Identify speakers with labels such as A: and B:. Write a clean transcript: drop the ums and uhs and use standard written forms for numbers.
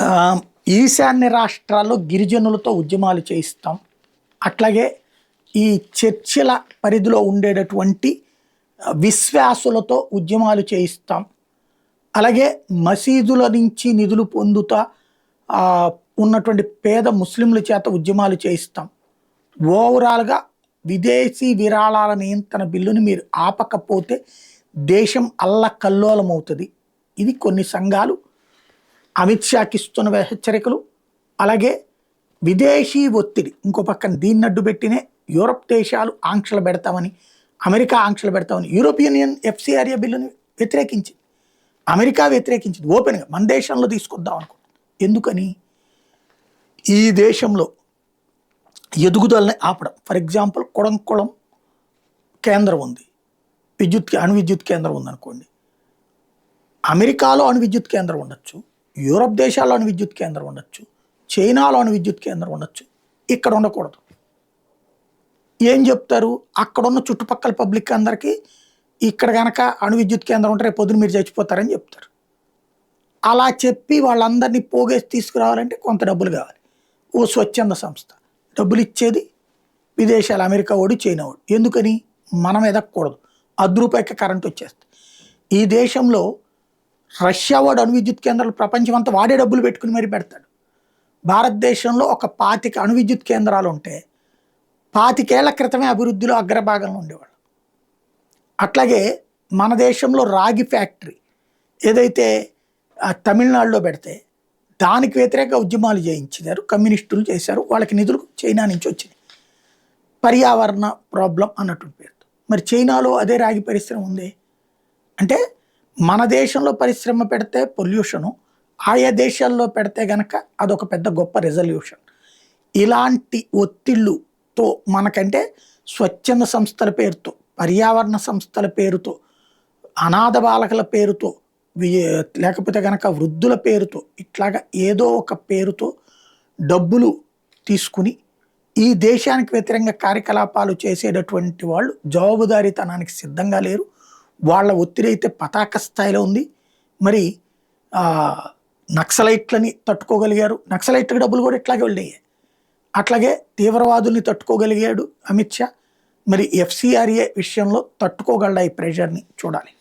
A: ఆహ్, ఈశాన్య రాష్ట్రాల్లో గిరిజనులతో ఉద్యమాలు చేయిస్తాం. అట్లాగే ఈ చర్చిల పరిధిలో ఉండేటటువంటి విశ్వాసులతో ఉద్యమాలు చేయిస్తాం. అలాగే మసీదుల నుంచి నిధులు పొందుతా ఉన్నటువంటి పేద ముస్లింల చేత ఉద్యమాలు చేయిస్తాం. ఓవరాల్‌గా విదేశీ విరాళాల నియంత్రణ బిల్లుని మీరు ఆపకపోతే దేశం అల్లకల్లోలమవుతది. ఇది కొన్ని సంఘాలు అమిత్ షాకి ఇస్తున్న హెచ్చరికలు. అలాగే విదేశీ ఒత్తిడి ఇంకో పక్కన దీన్ని అడ్డుపెట్టినే యూరప్ దేశాలు ఆంక్షలు పెడతామని, అమెరికా ఆంక్షలు పెడతామని యూరోపియన్ యూనియన్ ఎఫ్సిఆర్ఏ బిల్లుని వ్యతిరేకించింది. అమెరికా వ్యతిరేకించింది ఓపెన్‌గా. మన దేశంలో తీసుకొద్దాం అనుకుంటుంది. ఎందుకని? ఈ దేశంలో ఎదుగుదలని ఆపడం. ఫర్ ఎగ్జాంపుల్ కొడంకుళం కేంద్రం ఉంది. అణు విద్యుత్ కేంద్రం ఉందనుకోండి. అమెరికాలో అణు విద్యుత్ కేంద్రం ఉండొచ్చు. యూరప్ దేశాల్లో అణు విద్యుత్ కేంద్రం ఉండొచ్చు. చైనాలో అణు విద్యుత్ కేంద్రం ఉండొచ్చు. ఇక్కడ ఉండకూడదు. ఏం చెప్తారు? అక్కడున్న చుట్టుపక్కల పబ్లిక్ అందరికీ ఇక్కడ గనక అణు విద్యుత్ కేంద్రం ఉంటే రేపు పొద్దున మీరు చచ్చిపోతారని చెప్తారు. అలా చెప్పి వాళ్ళందరినీ పోగేసి తీసుకురావాలంటే కొంత డబ్బులు కావాలి. ఓ స్వచ్ఛంద సంస్థ డబ్బులు ఇచ్చేది విదేశాలు, అమెరికా ఓడి, చైనా ఓడి. ఎందుకని? మనం ఎదగకూడదు. రూ. 1 కరెంట్ వచ్చేస్తుంది. ఈ దేశంలో రష్యా వాడు అణు విద్యుత్ కేంద్రాలు ప్రపంచం అంతా వాడే డబ్బులు పెట్టుకుని మరి పెడతాడు. భారతదేశంలో ఒక 25 అణు విద్యుత్ కేంద్రాలు ఉంటే 25 ఏళ్ల క్రితమే అభివృద్ధిలో అగ్రభాగంలో ఉండేవాళ్ళు. అట్లాగే మన దేశంలో రాగి ఫ్యాక్టరీ ఏదైతే తమిళనాడులో పెడితే దానికి వ్యతిరేక ఉద్యమాలు చేయించారు, కమ్యూనిస్టులు చేశారు. వాళ్ళకి నిధులు చైనా నుంచి వచ్చినాయి. పర్యావరణ ప్రాబ్లం అన్నటువంటి పేరుతో. మరి చైనాలో అదే రాగి పరిశ్రమ ఉంది. అంటే మన దేశంలో పరిశ్రమ పెడితే పొల్యూషను, ఆయా దేశాల్లో పెడితే గనక అదొక పెద్ద గొప్ప రెజల్యూషన్. ఇలాంటి ఒత్తిళ్ళుతో మనకంటే స్వచ్ఛంద సంస్థల పేరుతో, పర్యావరణ సంస్థల పేరుతో, అనాథ బాలకుల పేరుతో, లేకపోతే కనుక వృద్ధుల పేరుతో, ఇట్లాగా ఏదో ఒక పేరుతో డబ్బులు తీసుకుని ఈ దేశానికి వ్యతిరేకంగా కార్యకలాపాలు చేసేటటువంటి వాళ్ళు జవాబుదారీతనానికి సిద్ధంగా లేరు. వాళ్ళ ఒత్తిడి అయితే పతాక స్థాయిలో ఉంది. మరి నక్సలైట్లని తట్టుకోగలిగారు. నక్సలైట్లకు డబ్బులు కూడా ఇట్లాగే వెళ్ళాయి. అట్లాగే తీవ్రవాదుల్ని తట్టుకోగలిగాడు అమిత్ షా. మరి ఎఫ్సిఆర్ఏ విషయంలో తట్టుకోగలడా ఈ ప్రెషర్ని చూడాలి.